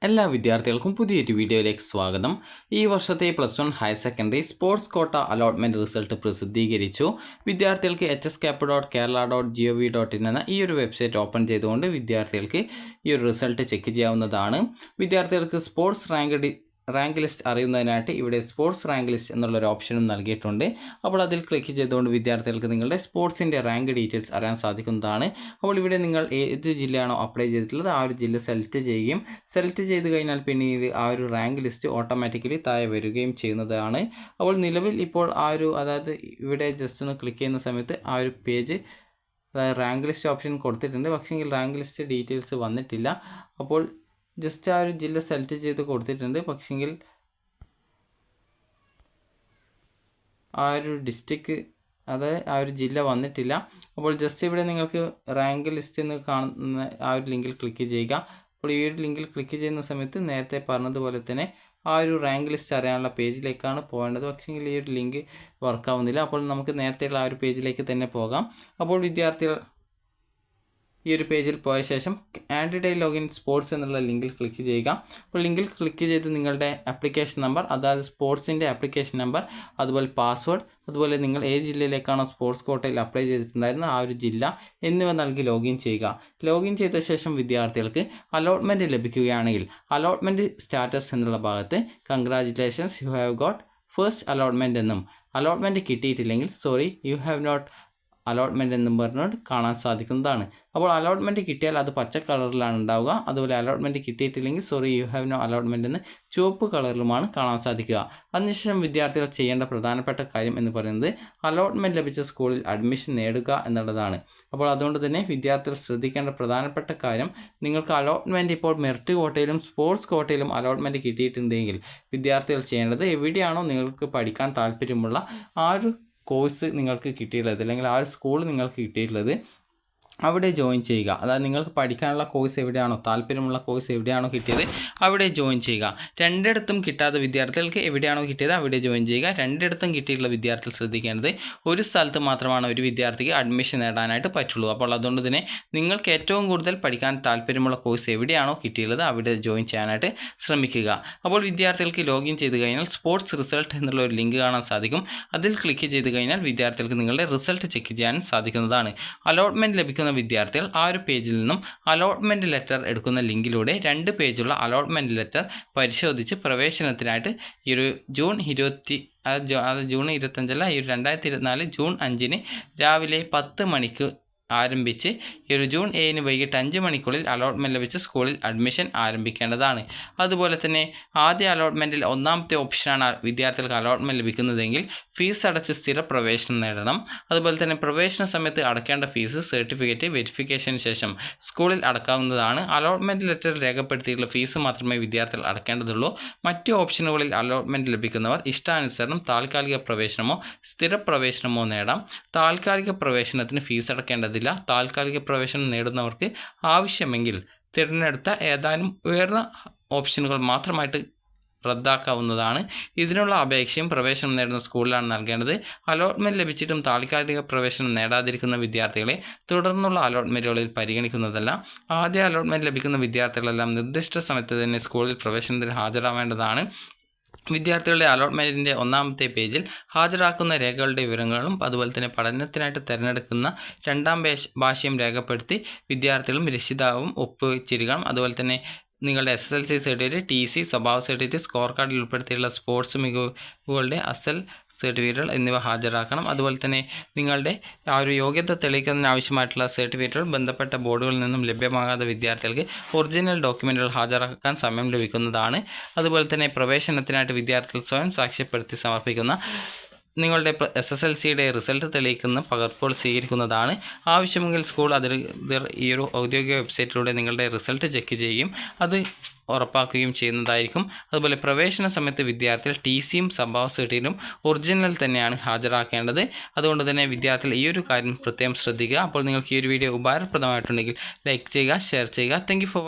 എല്ലാ വിദ്യാർത്ഥികൾക്കും പുതിയൊരു വീഡിയോയിലേക്ക് സ്വാഗതം. ഈ വർഷത്തെ +1 higher secondary sports quota allotment result പ്രസിദ്ധീകരിച്ചു. വിദ്യാർത്ഥികൾക്ക് hscap.kerala.gov.in എന്ന ഈ ഒരു വെബ്സൈറ്റ് ഓപ്പൺ ചെയ്തുകൊണ്ട് വിദ്യാർത്ഥികൾക്ക് ഈ ഒരു റിസൾട്ട് ചെക്ക് ചെയ്യാവുന്നതാണ്. വിദ്യാർത്ഥികൾക്ക് സ്പോർട്സ് റാങ്ക് ലിസ്റ്റ് അറിയുന്നതിനായിട്ട് ഇവിടെ സ്പോർട്സ് റാങ്ക് ലിസ്റ്റ് എന്നുള്ളൊരു ഓപ്ഷനും നൽകിയിട്ടുണ്ട്. അപ്പോൾ അതിൽ ക്ലിക്ക് ചെയ്തുകൊണ്ട് വിദ്യാർത്ഥികൾക്ക് നിങ്ങളുടെ സ്പോർട്സിൻ്റെ റാങ്ക് ഡീറ്റെയിൽസ് അറിയാൻ സാധിക്കുന്നതാണ്. അപ്പോൾ ഇവിടെ നിങ്ങൾ ഏത് ജില്ലയാണോ അപ്ലൈ ചെയ്തിട്ടുള്ളത് ആ ഒരു ജില്ല സെലക്ട് ചെയ്യുകയും സെലക്ട് ചെയ്ത് കഴിഞ്ഞാൽ പിന്നീട് ആ ഒരു റാങ്ക് ലിസ്റ്റ് ഓട്ടോമാറ്റിക്കലി താഴെ വരികയും ചെയ്യുന്നതാണ്. അപ്പോൾ നിലവിൽ ഇപ്പോൾ അതായത് ഇവിടെ ജസ്റ്റ് ഒന്ന് ക്ലിക്ക് ചെയ്യുന്ന സമയത്ത് ആ ഒരു പേജ് റാങ്ക് ലിസ്റ്റ് ഓപ്ഷൻ കൊടുത്തിട്ടുണ്ട്. പക്ഷേങ്കിൽ റാങ്ക് ലിസ്റ്റ് ഡീറ്റെയിൽസ് വന്നിട്ടില്ല. അപ്പോൾ ജസ്റ്റ് ആ ഒരു ജില്ല സെലക്ട് ചെയ്ത് കൊടുത്തിട്ടുണ്ട്. പക്ഷെങ്കിൽ ആ ഒരു ഡിസ്ട്രിക്റ്റ് ആ ഒരു ജില്ല വന്നിട്ടില്ല. അപ്പോൾ ജസ്റ്റ് ഇവിടെ നിങ്ങൾക്ക് റാങ്ക് ലിസ്റ്റ് എന്ന് കാണുന്ന ആ ഒരു ലിങ്കിൽ ക്ലിക്ക് ചെയ്യുക. അപ്പോൾ ഈ ഒരു ലിങ്കിൽ ക്ലിക്ക് ചെയ്യുന്ന സമയത്ത് നേരത്തെ പറഞ്ഞതുപോലെ തന്നെ ആ ഒരു റാങ്ക് ലിസ്റ്റ് അറിയാനുള്ള പേജിലേക്കാണ് പോകേണ്ടത്. പക്ഷേങ്കിൽ ഈ ഒരു ലിങ്ക് വർക്കാവുന്നില്ല. അപ്പോൾ നമുക്ക് നേരത്തെയുള്ള ആ ഒരു പേജിലേക്ക് തന്നെ പോകാം. അപ്പോൾ വിദ്യാർത്ഥികൾ ഈ ഒരു പേജിൽ പോയ ശേഷം കാൻഡിഡേറ്റ് ലോഗിൻ സ്പോർട്സ് എന്നുള്ള ലിങ്കിൽ ക്ലിക്ക് ചെയ്യുക. അപ്പോൾ ലിങ്കിൽ ക്ലിക്ക് ചെയ്ത് നിങ്ങളുടെ ആപ്ലിക്കേഷൻ നമ്പർ, അതായത് സ്പോർട്സിൻ്റെ ആപ്ലിക്കേഷൻ നമ്പർ, അതുപോലെ പാസ്വേഡ്, അതുപോലെ നിങ്ങൾ ഏത് ജില്ലയിലേക്കാണോ സ്പോർട്സ് കോട്ടയിൽ അപ്ലൈ ചെയ്തിട്ടുണ്ടായിരുന്നത് ആ ഒരു ജില്ല എന്നിവ നൽകി ലോഗിൻ ചെയ്യുക. ലോഗിൻ ചെയ്ത ശേഷം വിദ്യാർത്ഥികൾക്ക് അലോട്ട്മെൻറ്റ് ലഭിക്കുകയാണെങ്കിൽ അലോട്ട്മെൻറ്റ് സ്റ്റാറ്റസ് എന്നുള്ള ഭാഗത്ത് congratulations you have got first allotment എന്നും, അലോട്ട്മെൻറ്റ് കിട്ടിയിട്ടില്ലെങ്കിൽ sorry you have not allotment എന്നും പറഞ്ഞുകൊണ്ട് കാണാൻ സാധിക്കുന്നതാണ്. അപ്പോൾ അലോട്ട്മെൻറ്റ് കിട്ടിയാൽ അത് പച്ച കളറിലാണ് ഉണ്ടാവുക. അതുപോലെ അലോട്ട്മെൻറ്റ് കിട്ടിയിട്ടില്ലെങ്കിൽ sorry you have no allotment എന്ന് ചുവപ്പ് കളറിലുമാണ് കാണാൻ സാധിക്കുക. അതിനുശേഷം വിദ്യാർത്ഥികൾ ചെയ്യേണ്ട പ്രധാനപ്പെട്ട കാര്യം എന്ന് പറയുന്നത് അലോട്ട്മെൻറ്റ് ലഭിച്ച സ്കൂളിൽ അഡ്മിഷൻ നേടുക എന്നുള്ളതാണ്. അപ്പോൾ അതുകൊണ്ട് തന്നെ വിദ്യാർത്ഥികൾ ശ്രദ്ധിക്കേണ്ട പ്രധാനപ്പെട്ട കാര്യം, നിങ്ങൾക്ക് അലോട്ട്മെൻറ്റ് ഇപ്പോൾ മെറിറ്റ് കോട്ടയിലും സ്പോർട്സ് കോട്ടയിലും അലോട്ട്മെൻറ്റ് കിട്ടിയിട്ടുണ്ടെങ്കിൽ വിദ്യാർത്ഥികൾ ചെയ്യേണ്ടത് എവിടെയാണോ നിങ്ങൾക്ക് പഠിക്കാൻ താല്പര്യമുള്ള ആ ഒരു കോഴ്സ് നിങ്ങൾക്ക് കിട്ടിയിട്ടുള്ളത് അല്ലെങ്കിൽ ആ ഒരു സ്കൂൾ നിങ്ങൾക്ക് കിട്ടിയിട്ടുള്ളത് അവിടെ ജോയിൻ ചെയ്യുക. അതായത് നിങ്ങൾക്ക് പഠിക്കാനുള്ള കോഴ്സ് എവിടെയാണോ, താല്പര്യമുള്ള കോഴ്സ് എവിടെയാണോ കിട്ടിയത് അവിടെ ജോയിൻ ചെയ്യുക. രണ്ടിടത്തും കിട്ടാത്ത വിദ്യാർത്ഥികൾക്ക് എവിടെയാണോ കിട്ടിയത് അവിടെ ജോയിൻ ചെയ്യുക. രണ്ടിടത്തും കിട്ടിയിട്ടുള്ള വിദ്യാർത്ഥികൾ ശ്രദ്ധിക്കേണ്ടത് ഒരു സ്ഥലത്ത് മാത്രമാണ് ഒരു വിദ്യാർത്ഥിക്ക് അഡ്മിഷൻ നേടാനായിട്ട് പറ്റുള്ളൂ. അപ്പോൾ അതുകൊണ്ട് തന്നെ നിങ്ങൾക്ക് ഏറ്റവും കൂടുതൽ പഠിക്കാൻ താല്പര്യമുള്ള കോഴ്സ് എവിടെയാണോ കിട്ടിയിട്ടുള്ളത് അവിടെ ജോയിൻ ചെയ്യാനായിട്ട് ശ്രമിക്കുക. അപ്പോൾ വിദ്യാർത്ഥികൾക്ക് ലോഗിൻ ചെയ്ത് കഴിഞ്ഞാൽ സ്പോർട്സ് റിസൾട്ട് എന്നുള്ള ഒരു ലിങ്ക് കാണാൻ സാധിക്കും. അതിൽ ക്ലിക്ക് ചെയ്ത് കഴിഞ്ഞാൽ വിദ്യാർത്ഥികൾക്ക് നിങ്ങളുടെ റിസൾട്ട് ചെക്ക് ചെയ്യാൻ സാധിക്കുന്നതാണ്. അലോട്ട്മെൻറ്റ് ലഭിക്കുന്ന വിദ്യാർത്ഥികൾ ആ ഒരു പേജിൽ നിന്നും അലോട്ട്മെൻറ്റ് ലെറ്റർ എടുക്കുന്ന ലിങ്കിലൂടെ 2 പേജുള്ള അലോട്ട്മെൻറ്റ് ലെറ്റർ പരിശോധിച്ച് പ്രവേശനത്തിനായിട്ട് ഈ ഒരു ജൂൺ 25 ഈ 2024 ജൂൺ 5 രാവിലെ 10 മണിക്ക് ആരംഭിച്ച് ഈ ഒരു ജൂൺ 7 വൈകിട്ട് 5 മണിക്കുള്ളിൽ അലോട്ട്മെൻറ്റ് ലഭിച്ച സ്കൂളിൽ അഡ്മിഷൻ ആരംഭിക്കേണ്ടതാണ്. അതുപോലെ തന്നെ ആദ്യ അലോട്ട്മെൻറ്റിൽ ഒന്നാമത്തെ ഓപ്ഷനാണ് വിദ്യാർത്ഥികൾക്ക് അലോട്ട്മെൻറ്റ് ലഭിക്കുന്നതെങ്കിൽ ഫീസ് അടച്ച് സ്ഥിര പ്രവേശനം നേടണം. അതുപോലെ തന്നെ പ്രവേശന സമയത്ത് അടയ്ക്കേണ്ട ഫീസ് സർട്ടിഫിക്കറ്റ് വെരിഫിക്കേഷന് ശേഷം സ്കൂളിൽ അടക്കാവുന്നതാണ്. അലോട്ട്മെൻറ്റ് ലെറ്ററിൽ രേഖപ്പെടുത്തിയിട്ടുള്ള ഫീസ് മാത്രമേ വിദ്യാർത്ഥികൾ അടയ്ക്കേണ്ടതുള്ളൂ. മറ്റ് ഓപ്ഷനുകളിൽ അലോട്ട്മെൻറ്റ് ലഭിക്കുന്നവർ ഇഷ്ടാനുസരണം താൽക്കാലിക പ്രവേശനമോ സ്ഥിര പ്രവേശനമോ നേടാം. താൽക്കാലിക പ്രവേശനത്തിന് ഫീസ് അടയ്ക്കേണ്ടതില്ല. താൽക്കാലിക പ്രവേശനം നേടുന്നവർക്ക് ആവശ്യമെങ്കിൽ തിരഞ്ഞെടുത്ത ഏതാനും ഉയർന്ന ഓപ്ഷനുകൾ മാത്രമായിട്ട് റദ്ദാക്കാവുന്നതാണ്. ഇതിനുള്ള അപേക്ഷയും പ്രവേശനം നേടുന്ന സ്കൂളിലാണ് നൽകേണ്ടത്. അലോട്ട്മെൻറ്റ് ലഭിച്ചിട്ടും താൽക്കാലിക പ്രവേശനം നേടാതിരിക്കുന്ന വിദ്യാർത്ഥികളെ തുടർന്നുള്ള അലോട്ട്മെൻറ്റുകളിൽ പരിഗണിക്കുന്നതല്ല. ആദ്യ അലോട്ട്മെൻറ്റ് ലഭിക്കുന്ന വിദ്യാർത്ഥികളെല്ലാം നിർദ്ദിഷ്ട സമയത്ത് തന്നെ സ്കൂളിൽ പ്രവേശനത്തിന് ഹാജരാവേണ്ടതാണ്. വിദ്യാർത്ഥികളുടെ അലോട്ട്മെൻറ്റിൻ്റെ ഒന്നാമത്തെ പേജിൽ ഹാജരാക്കുന്ന രേഖകളുടെ വിവരങ്ങളും അതുപോലെ തന്നെ പഠനത്തിനായിട്ട് തിരഞ്ഞെടുക്കുന്ന 2ാം ഭാഷയും രേഖപ്പെടുത്തി വിദ്യാർത്ഥികളും രക്ഷിതാവും ഒപ്പുവെച്ചിരിക്കണം. അതുപോലെ തന്നെ നിങ്ങളുടെ SSLC സർട്ടിഫിക്കറ്റ്, TC, സ്വഭാവ സർട്ടിഫിക്കറ്റ്, സ്കോർ കാർഡിൽ ഉൾപ്പെടുത്തിയുള്ള സ്പോർട്സ് മികവുകളുടെ അസൽ സർട്ടിഫിക്കറ്റുകൾ എന്നിവ ഹാജരാക്കണം. അതുപോലെ തന്നെ നിങ്ങളുടെ ആ ഒരു യോഗ്യത തെളിയിക്കുന്നതിന് ആവശ്യമായിട്ടുള്ള സർട്ടിഫിക്കറ്റുകൾ ബന്ധപ്പെട്ട ബോർഡുകളിൽ നിന്നും ലഭ്യമാകാത്ത വിദ്യാർത്ഥികൾക്ക് ഒറിജിനൽ ഡോക്യുമെൻറ്റുകൾ ഹാജരാക്കാൻ സമയം ലഭിക്കുന്നതാണ്. അതുപോലെ തന്നെ പ്രവേശനത്തിനായിട്ട് വിദ്യാർത്ഥികൾ സ്വയം സാക്ഷ്യപ്പെടുത്തി സമർപ്പിക്കുന്ന നിങ്ങളുടെ SSLCയുടെ റിസൾട്ട് തെളിയിക്കുന്ന പകർപ്പുകൾ സ്വീകരിക്കുന്നതാണ്. ആവശ്യമെങ്കിൽ സ്കൂൾ അധികൃതർ ഈ ഒരു ഔദ്യോഗിക വെബ്സൈറ്റിലൂടെ നിങ്ങളുടെ റിസൾട്ട് ചെക്ക് ചെയ്യുകയും അത് ഉറപ്പാക്കുകയും ചെയ്യുന്നതായിരിക്കും. അതുപോലെ പ്രവേശന സമയത്ത് വിദ്യാർത്ഥികൾ TCയും സ്വഭാവ സർട്ടിഫിക്കറ്റും ഒറിജിനൽ തന്നെയാണ് ഹാജരാക്കേണ്ടത്. അതുകൊണ്ട് തന്നെ വിദ്യാർത്ഥികൾ ഈ ഒരു കാര്യം പ്രത്യേകം ശ്രദ്ധിക്കുക. അപ്പോൾ നിങ്ങൾക്ക് ഈ ഒരു വീഡിയോ ഉപകാരപ്രദമായിട്ടുണ്ടെങ്കിൽ ലൈക്ക് ചെയ്യുക, ഷെയർ ചെയ്യുക. Thank you for